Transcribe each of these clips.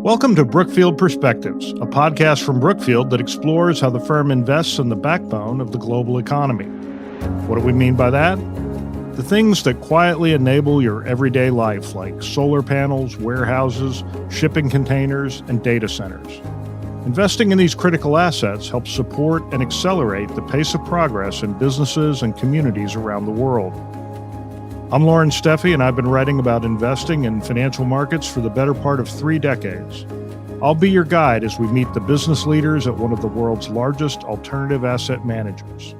Welcome to Brookfield Perspectives, a podcast from Brookfield that explores how the firm invests in the backbone of the global economy. What do we mean by that? The things that quietly enable your everyday life, like solar panels, warehouses, shipping containers, and data centers. Investing in these critical assets helps support and accelerate the pace of progress in businesses and communities around the world. I'm Lauren Steffi, and I've been writing about investing in financial markets for the better part of 3 decades. I'll be your guide as we meet the business leaders at one of the world's largest alternative asset managers.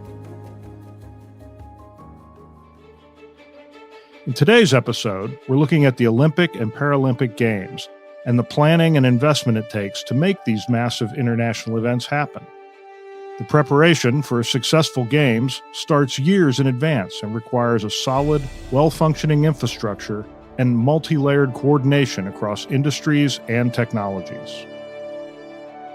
In today's episode, we're looking at the Olympic and Paralympic Games and the planning and investment it takes to make these massive international events happen. The preparation for successful games starts years in advance and requires a solid, well-functioning infrastructure and multi-layered coordination across industries and technologies.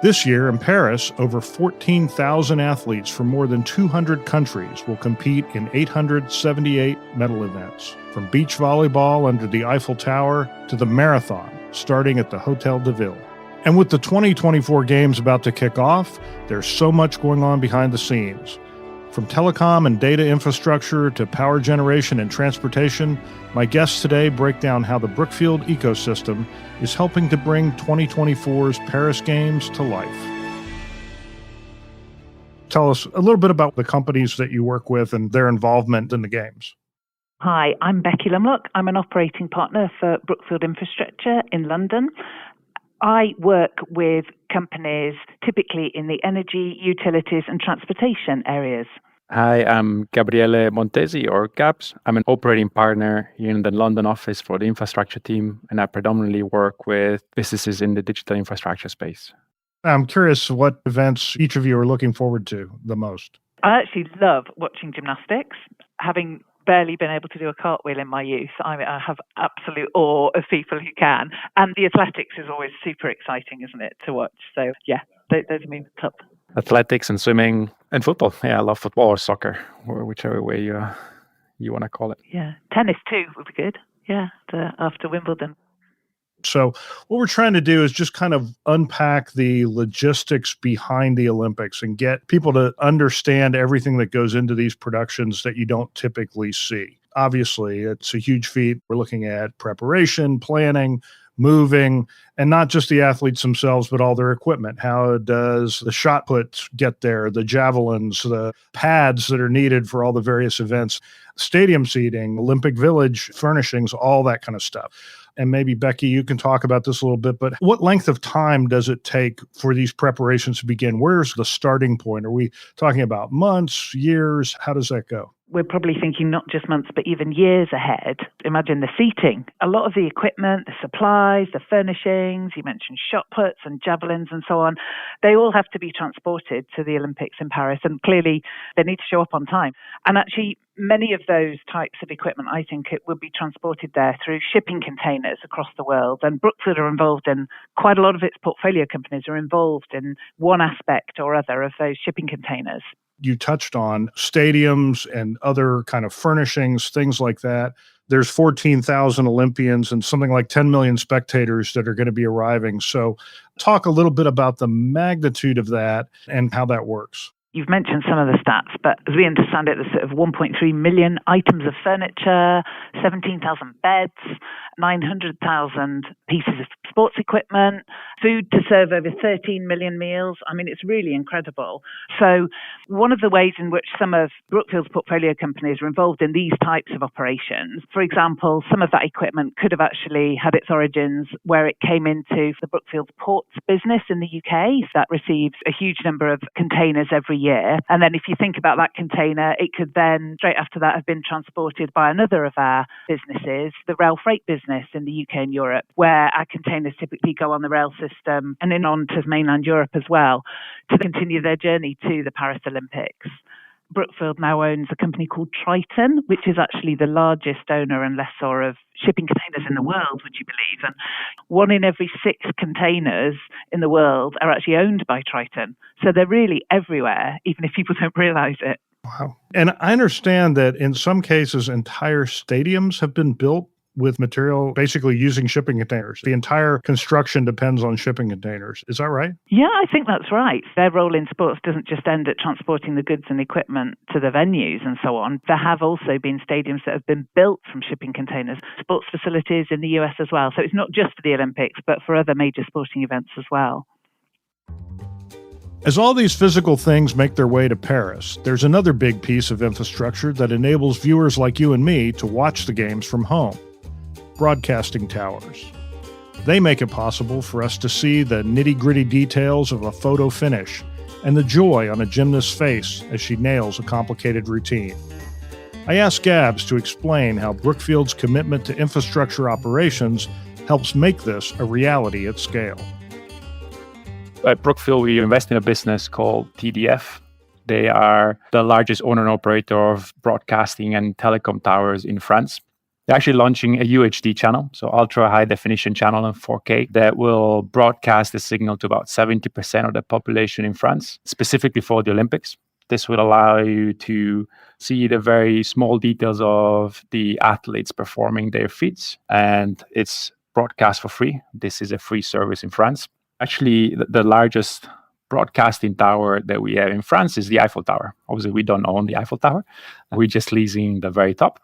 This year in Paris, over 14,000 athletes from more than 200 countries will compete in 878 medal events, from beach volleyball under the Eiffel Tower to the marathon, starting at the Hotel de Ville. And with the 2024 Games about to kick off, there's so much going on behind the scenes. From telecom and data infrastructure to power generation and transportation, my guests today break down how the Brookfield ecosystem is helping to bring 2024's Paris Games to life. Tell us a little bit about the companies that you work with and their involvement in the Games. Hi, I'm Becky Lumlock. I'm an operating partner for Brookfield Infrastructure in London. I work with companies typically in the energy, utilities, and transportation areas. Hi, I'm Gabriele Montesi, or Gabs. I'm an operating partner in the London office for the infrastructure team, and I predominantly work with businesses in the digital infrastructure space. I'm curious what events each of you are looking forward to the most. I actually love watching gymnastics. Having barely been able to do a cartwheel in my youth, I have absolute awe of people who can. And the athletics is always super exciting, isn't it, to watch? So yeah, those are my top. Athletics and swimming and football. Yeah, I love football or soccer, or whichever way you want to call it. Yeah, tennis too would be good. Yeah, after Wimbledon. So what we're trying to do is just kind of unpack the logistics behind the Olympics and get people to understand everything that goes into these productions that you don't typically see. Obviously, it's a huge feat. We're looking at preparation, planning, moving, and not just the athletes themselves, but all their equipment. How does the shot put get there, the javelins, the pads that are needed for all the various events, stadium seating, Olympic Village furnishings, all that kind of stuff. And maybe, Becky, you can talk about this a little bit, but what length of time does it take for these preparations to begin? Where's the starting point? Are we talking about months, years? How does that go? We're probably thinking not just months, but even years ahead. Imagine the seating. A lot of the equipment, the supplies, the furnishings, you mentioned shot puts and javelins and so on, they all have to be transported to the Olympics in Paris. And clearly, they need to show up on time. And actually, many of those types of equipment, I think it will be transported there through shipping containers across the world. And Brookfield are involved in, quite a lot of its portfolio companies are involved in one aspect or other of those shipping containers. You touched on stadiums and other kind of furnishings, things like that. There's 14,000 Olympians and something like 10 million spectators that are going to be arriving. So talk a little bit about the magnitude of that and how that works. You've mentioned some of the stats, but as we understand it, there's sort of 1.3 million items of furniture, 17,000 beds, 900,000 pieces of sports equipment, food to serve over 13 million meals. I mean, it's really incredible. So one of the ways in which some of Brookfield's portfolio companies are involved in these types of operations, for example, some of that equipment could have actually had its origins where it came into the Brookfield Ports business in the UK. That receives a huge number of containers every year. And then if you think about that container, it could then, straight after that, have been transported by another of our businesses, the rail freight business in the UK and Europe, where our containers typically go on the rail system and in on to mainland Europe as well to continue their journey to the Paris Olympics. Brookfield now owns a company called Triton, which is actually the largest owner and lessor of shipping containers in the world, would you believe? And 1 in every 6 containers in the world are actually owned by Triton. So they're really everywhere, even if people don't realize it. Wow. And I understand that in some cases, entire stadiums have been built with material basically using shipping containers. The entire construction depends on shipping containers. Is that right? Yeah, I think that's right. Their role in sports doesn't just end at transporting the goods and equipment to the venues and so on. There have also been stadiums that have been built from shipping containers, sports facilities in the US as well. So it's not just for the Olympics, but for other major sporting events as well. As all these physical things make their way to Paris, there's another big piece of infrastructure that enables viewers like you and me to watch the games from home: broadcasting towers. They make it possible for us to see the nitty-gritty details of a photo finish and the joy on a gymnast's face as she nails a complicated routine. I asked Gabs to explain how Brookfield's commitment to infrastructure operations helps make this a reality at scale. At Brookfield, we invest in a business called TDF. They are the largest owner and operator of broadcasting and telecom towers in France. They're actually launching a UHD channel, so ultra high definition channel in 4K, that will broadcast the signal to about 70% of the population in France, specifically for the Olympics. This will allow you to see the very small details of the athletes performing their feats, and it's broadcast for free. This is a free service in France. Actually, the largest broadcasting tower that we have in France is the Eiffel Tower. Obviously, we don't own the Eiffel Tower. We're just leasing the very top.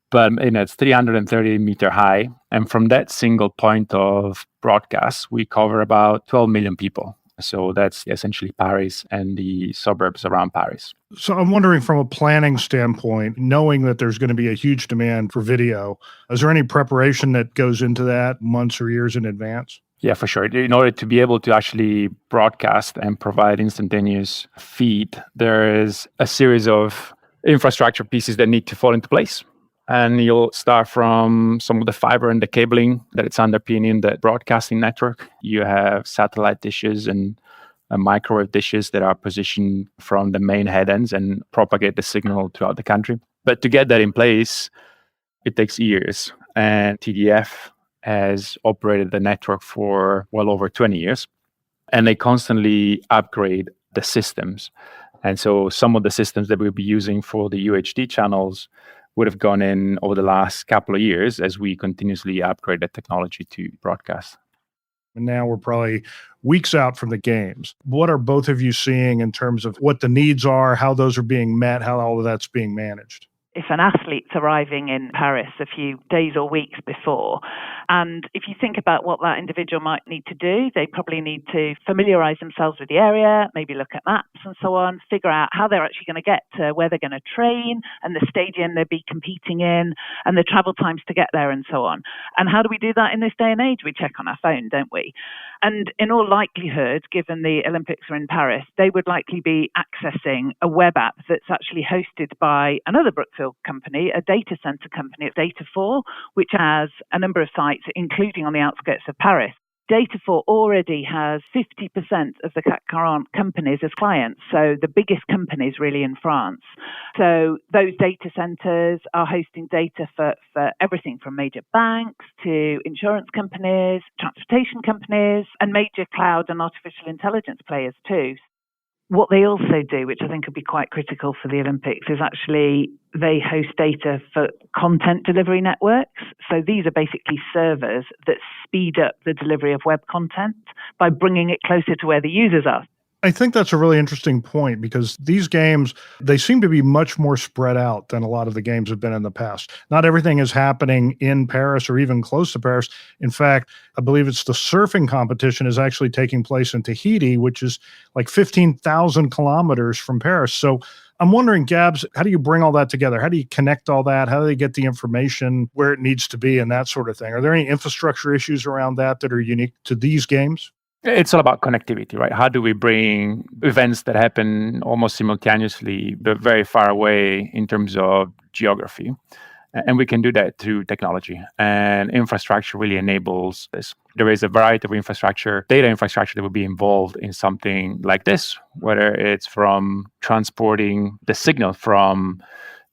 But it's 330 meter high. And from that single point of broadcast, we cover about 12 million people. So that's essentially Paris and the suburbs around Paris. So I'm wondering, from a planning standpoint, knowing that there's going to be a huge demand for video, is there any preparation that goes into that months or years in advance? Yeah, for sure. In order to be able to actually broadcast and provide instantaneous feed, there is a series of infrastructure pieces that need to fall into place. And you'll start from some of the fiber and the cabling that it's underpinning the broadcasting network. You have satellite dishes and microwave dishes that are positioned from the main head ends and propagate the signal throughout the country. But to get that in place, it takes years. And TDF has operated the network for well over 20 years, and they constantly upgrade the systems. And so some of the systems that we'll be using for the UHD channels would have gone in over the last couple of years as we continuously upgrade the technology to broadcast. And now we're probably weeks out from the games. What are both of you seeing in terms of what the needs are, how those are being met, how all of that's being managed? If an athlete's arriving in Paris a few days or weeks before, and if you think about what that individual might need to do, they probably need to familiarize themselves with the area, maybe look at maps and so on, figure out how they're actually going to get to where they're going to train and the stadium they'll be competing in and the travel times to get there and so on. And how do we do that in this day and age? We check on our phone, don't we? And in all likelihood, given the Olympics are in Paris, they would likely be accessing a web app that's actually hosted by another Brookfield company, a data center company, Data4, which has a number of sites, including on the outskirts of Paris. Data4 already has 50% of the CAC 40 companies as clients, so the biggest companies really in France. So those data centers are hosting data for everything from major banks to insurance companies, transportation companies, and major cloud and artificial intelligence players too. What they also do, which I think could be quite critical for the Olympics, is actually they host data for content delivery networks. So these are basically servers that speed up the delivery of web content by bringing it closer to where the users are. I think that's a really interesting point, because these games, they seem to be much more spread out than a lot of the games have been in the past. Not everything is happening in Paris or even close to Paris. In fact, I believe it's the surfing competition is actually taking place in Tahiti, which is like 15,000 kilometers from Paris. So I'm wondering, Gabs, how do you bring all that together? How do you connect all that? How do they get the information where it needs to be and that sort of thing? Are there any infrastructure issues around that are unique to these games? It's all about connectivity, right? How do we bring events that happen almost simultaneously, but very far away in terms of geography? And we can do that through technology. And infrastructure really enables this. There is a variety of infrastructure, data infrastructure that will be involved in something like this, whether it's from transporting the signal from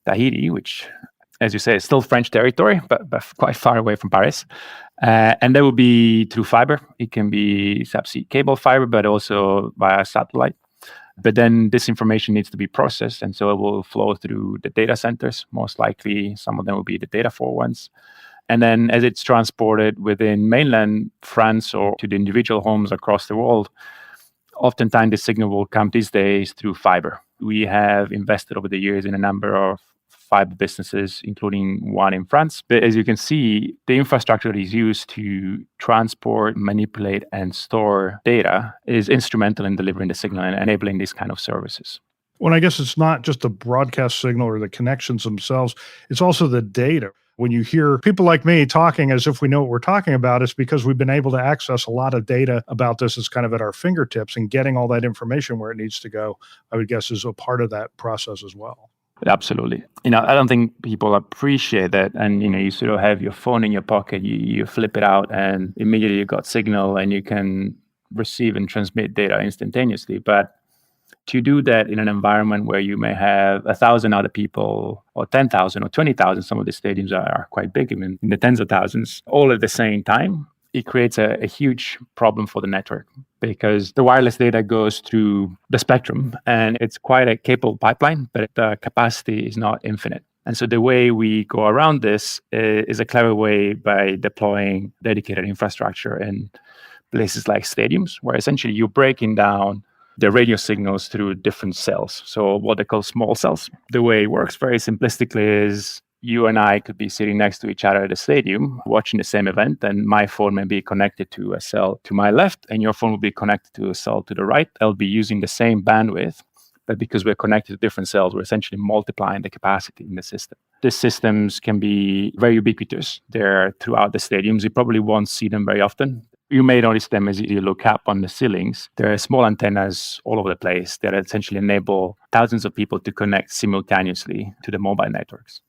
Tahiti, which, as you say, is still French territory, but quite far away from Paris. And that will be through fiber. It can be subsea cable fiber, but also via satellite. But then this information needs to be processed, and so it will flow through the data centers. Most likely, some of them will be the Data4 ones. And then as it's transported within mainland France or to the individual homes across the world, oftentimes the signal will come these days through fiber. We have invested over the years in a number of fiber businesses, including one in France. But as you can see, the infrastructure that is used to transport, manipulate, and store data is instrumental in delivering the signal and enabling these kind of services. Well, I guess it's not just the broadcast signal or the connections themselves, it's also the data. When you hear people like me talking as if we know what we're talking about, it's because we've been able to access a lot of data about this. It's kind of at our fingertips, and getting all that information where it needs to go, I would guess, is a part of that process as well. Absolutely. I don't think people appreciate that. And, you sort of have your phone in your pocket, you flip it out, and immediately you got signal and you can receive and transmit data instantaneously. But to do that in an environment where you may have 1,000 other people or 10,000 or 20,000, some of the stadiums are quite big, even in the tens of thousands, all at the same time, it creates a huge problem for the network because the wireless data goes through the spectrum and it's quite a capable pipeline, but the capacity is not infinite. And so the way we go around this is a clever way by deploying dedicated infrastructure in places like stadiums, where essentially you're breaking down the radio signals through different cells. So what they call small cells. The way it works very simplistically is you and I could be sitting next to each other at the stadium watching the same event, and my phone may be connected to a cell to my left, and your phone will be connected to a cell to the right. They'll be using the same bandwidth, but because we're connected to different cells, we're essentially multiplying the capacity in the system. These systems can be very ubiquitous. They're throughout the stadiums. You probably won't see them very often. You may notice them as you look up on the ceilings. There are small antennas all over the place that essentially enable thousands of people to connect simultaneously to the mobile networks.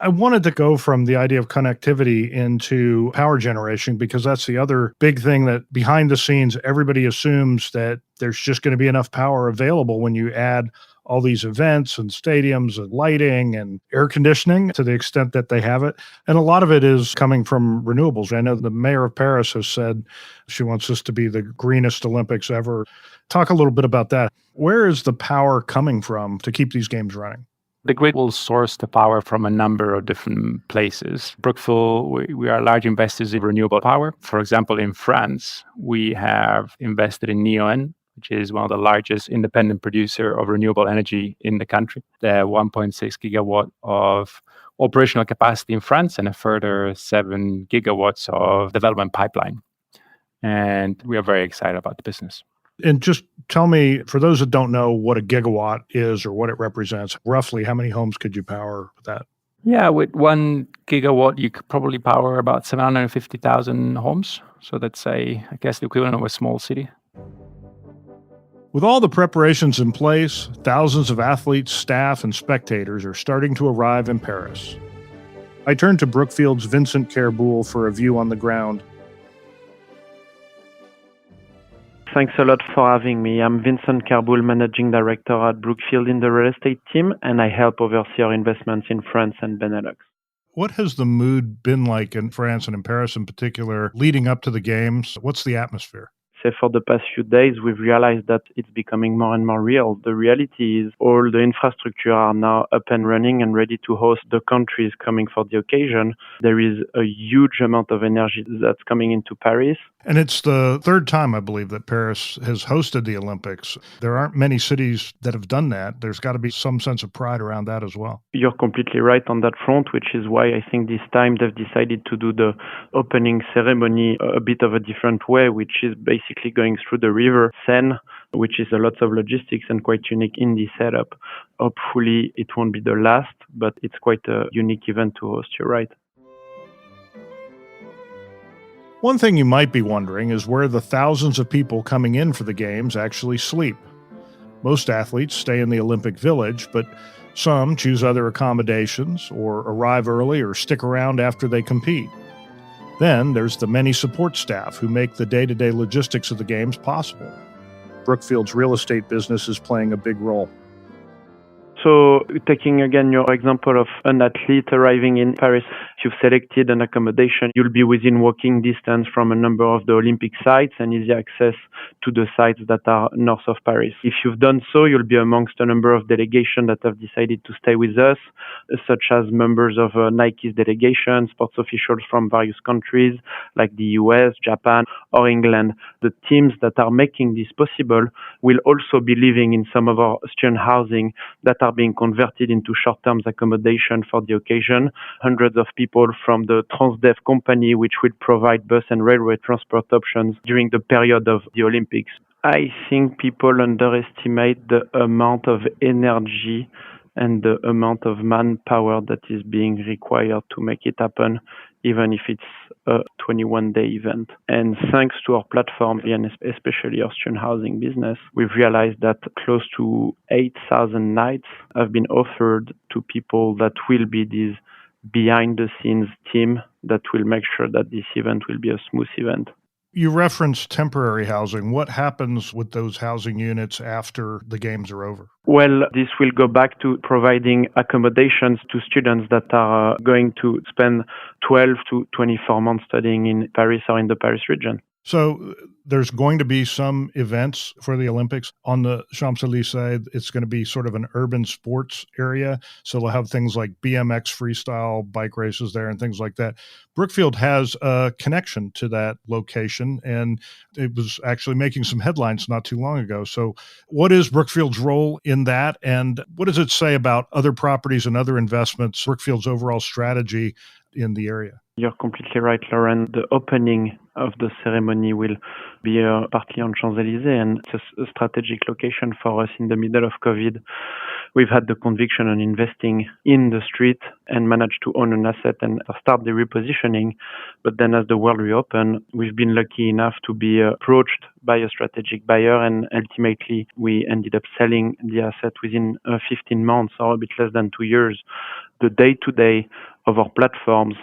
I wanted to go from the idea of connectivity into power generation, because that's the other big thing that behind the scenes, everybody assumes that there's just going to be enough power available when you add all these events and stadiums and lighting and air conditioning to the extent that they have it. And a lot of it is coming from renewables. I know the mayor of Paris has said she wants this to be the greenest Olympics ever. Talk a little bit about that. Where is the power coming from to keep these games running? The grid will source the power from a number of different places. Brookfield, we are large investors in renewable power. For example, in France, we have invested in Neoen, which is one of the largest independent producer of renewable energy in the country. They have 1.6 gigawatt of operational capacity in France and a further 7 gigawatts of development pipeline. And we are very excited about the business. And just tell me, for those that don't know what a gigawatt is or what it represents, roughly how many homes could you power with that? Yeah, with 1 gigawatt, you could probably power about 750,000 homes. So that's I guess the equivalent of a small city. With all the preparations in place, thousands of athletes, staff, and spectators are starting to arrive in Paris. I turn to Brookfield's Vincent Kerboull for a view on the ground. Thanks a lot for having me. I'm Vincent Kerboull, Managing Director at Brookfield in the real estate team, and I help oversee our investments in France and Benelux. What has the mood been like in France and in Paris in particular, leading up to the games? What's the atmosphere? For the past few days, we've realized that it's becoming more and more real. The reality is all the infrastructure are now up and running and ready to host the countries coming for the occasion. There is a huge amount of energy that's coming into Paris. And it's the third time, I believe, that Paris has hosted the Olympics. There aren't many cities that have done that. There's got to be some sense of pride around that as well. You're completely right on that front, which is why I think this time they've decided to do the opening ceremony a bit of a different way, which is basically going through the river Seine, which is a lot of logistics and quite unique in this setup. Hopefully it won't be the last, but it's quite a unique event to host, you're right. One thing you might be wondering is where the thousands of people coming in for the games actually sleep. Most athletes stay in the Olympic Village, but some choose other accommodations or arrive early or stick around after they compete. Then there's the many support staff who make the day-to-day logistics of the games possible. Brookfield's real estate business is playing a big role. So taking again your example of an athlete arriving in Paris, you've selected an accommodation, you'll be within walking distance from a number of the Olympic sites and easy access to the sites that are north of Paris. If you've done so, you'll be amongst a number of delegations that have decided to stay with us, such as members of Nike's delegation, sports officials from various countries like the US, Japan, or England. The teams that are making this possible will also be living in some of our student housing that are being converted into short-term accommodation for the occasion. Hundreds of people from the Transdev company, which will provide bus and railway transport options during the period of the Olympics. I think people underestimate the amount of energy and the amount of manpower that is being required to make it happen, even if it's a 21-day event. And thanks to our platform, and especially our student housing business, we've realized that close to 8,000 nights have been offered to people that will be this behind-the-scenes team that will make sure that this event will be a smooth event. You referenced temporary housing. What happens with those housing units after the games are over? Well, this will go back to providing accommodations to students that are going to spend 12 to 24 months studying in Paris or in the Paris region. So there's going to be some events for the Olympics on the Champs-Élysées. It's going to be sort of an urban sports area. So they'll have things like BMX freestyle bike races there and things like that. Brookfield has a connection to that location, and it was actually making some headlines not too long ago. So what is Brookfield's role in that? And what does it say about other properties and other investments, Brookfield's overall strategy in the area? You're completely right, Lauren. The opening of the ceremony will be partly on Champs-Élysées, and it's a strategic location for us in the middle of COVID. We've had the conviction on investing in the street and managed to own an asset and start the repositioning. But then as the world reopened, we've been lucky enough to be approached by a strategic buyer, and ultimately we ended up selling the asset within 15 months or a bit less than 2 years. The day-to-day of our platforms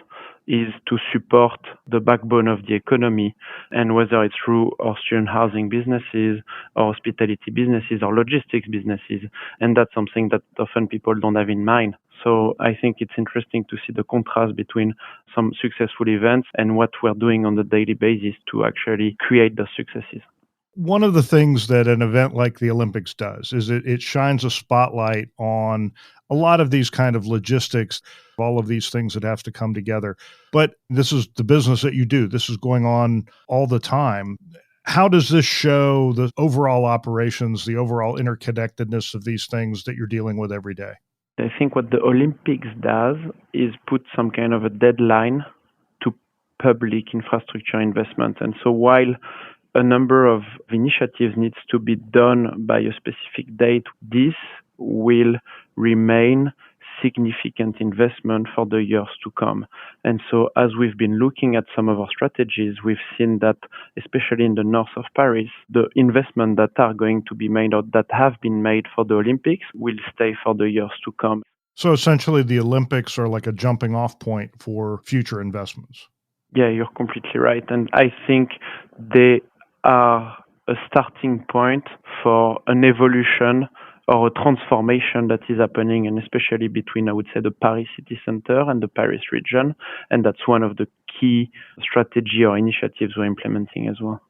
is to support the backbone of the economy, and whether it's through our student housing businesses, or hospitality businesses, or logistics businesses, and that's something that often people don't have in mind. So I think it's interesting to see the contrast between some successful events and what we're doing on a daily basis to actually create those successes. One of the things that an event like the Olympics does is it shines a spotlight on a lot of these kind of logistics, all of these things that have to come together. But this is the business that you do. This is going on all the time. How does this show the overall operations, the overall interconnectedness of these things that you're dealing with every day? I think what the Olympics does is put some kind of a deadline to public infrastructure investment. And so while a number of initiatives needs to be done by a specific date, this will remain significant investment for the years to come. And so as we've been looking at some of our strategies, we've seen that, especially in the north of Paris, the investment that are going to be made or that have been made for the Olympics will stay for the years to come. So essentially the Olympics are like a jumping off point for future investments. Yeah, you're completely right. And I think they are a starting point for an evolution or a transformation that is happening, and especially between, I would say, the Paris city center and the Paris region. And that's one of the key strategy or initiatives we're implementing as well.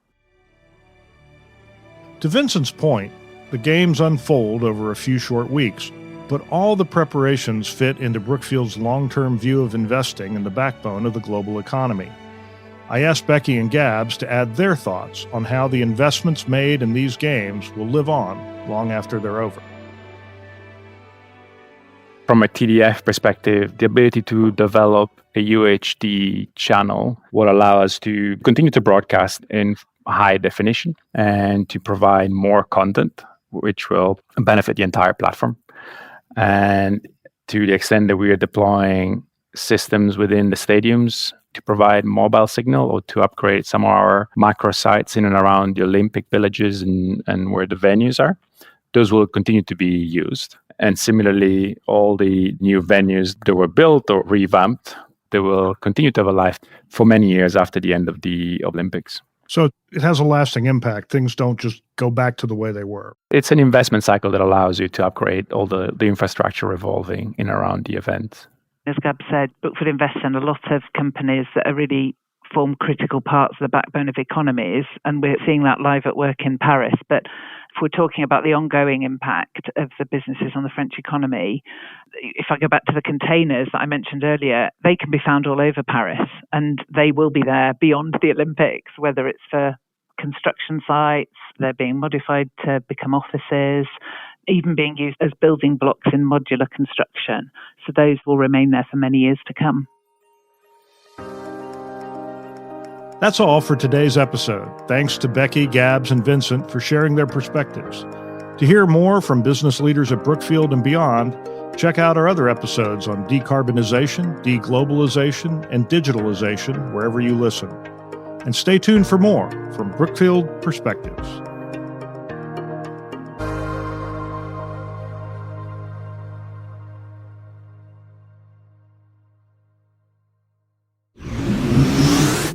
To Vincent's point, the games unfold over a few short weeks, but all the preparations fit into Brookfield's long-term view of investing in the backbone of the global economy. I asked Becky and Gabs to add their thoughts on how the investments made in these games will live on long after they're over. From a TDF perspective, the ability to develop a UHD channel will allow us to continue to broadcast in high definition and to provide more content, which will benefit the entire platform. And to the extent that we are deploying systems within the stadiums to provide mobile signal or to upgrade some of our microsites in and around the Olympic villages and where the venues are, those will continue to be used. And similarly, all the new venues that were built or revamped, they will continue to have a life for many years after the end of the Olympics. So it has a lasting impact. Things don't just go back to the way they were. It's an investment cycle that allows you to upgrade all the infrastructure revolving in and around the event. As Gab said, Brookfield invests in a lot of companies that are really form critical parts of the backbone of economies, and we're seeing that live at work in Paris. But if we're talking about the ongoing impact of the businesses on the French economy, if I go back to the containers that I mentioned earlier, they can be found all over Paris, and they will be there beyond the Olympics, whether it's for construction sites, they're being modified to become offices, even being used as building blocks in modular construction. So those will remain there for many years to come. That's all for today's episode. Thanks to Becky, Gabs, and Vincent for sharing their perspectives. To hear more from business leaders at Brookfield and beyond, check out our other episodes on decarbonization, deglobalization, and digitalization wherever you listen. And stay tuned for more from Brookfield Perspectives.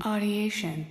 Audiation.